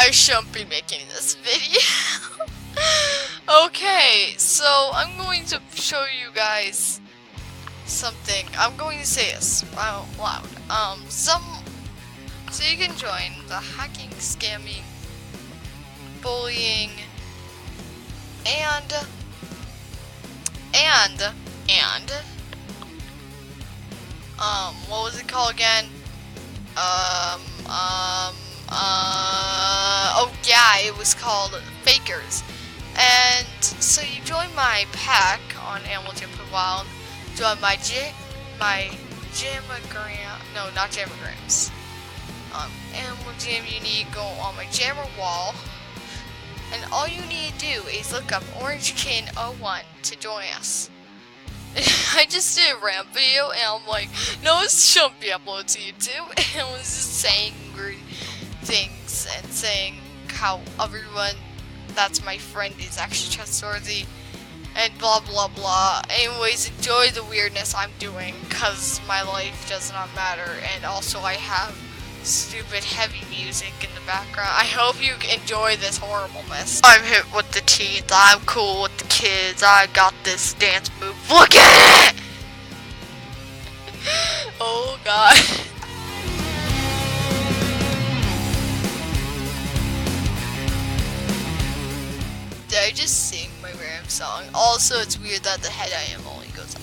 I shouldn't be making this video. Okay, so I'm going to show you guys something. I'm going to say this out loud. So you can join the hacking, scamming, bullying, and what was it called again? Oh yeah, it was called Fakers. And so you join my pack on Animal Jam for a while. Join my Jamagram, no, not Jamagrams. Animal Jam, you need to go on my Jammer wall. And all you need to do is look up OrangeKin01 to join us. I just did a rant video and I'm like, no, it shouldn't be uploaded to YouTube. And I was just saying weird things and saying how everyone that's my friend is actually trustworthy and blah blah blah. Anyways, enjoy the weirdness I'm doing because my life does not matter, and also I have stupid heavy music in the background. I hope you enjoy this horribleness. I'm hit with the teeth, I'm cool with the kids, I got this dance move, look at it! Oh god. Did I just sing my random song? Also, it's weird that the head I am only goes up.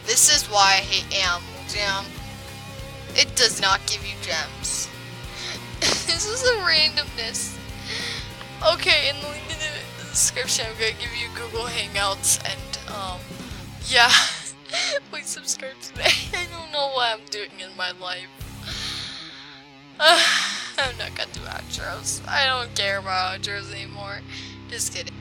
This is why I hate Animal Jam. It does not give you gems. This is a randomness. Okay, in the link in the description, I'm gonna give you Google Hangouts, and yeah, please subscribe today. I don't know what I'm doing in my life. I'm not gonna do outros. I don't care about outros anymore. Just kidding.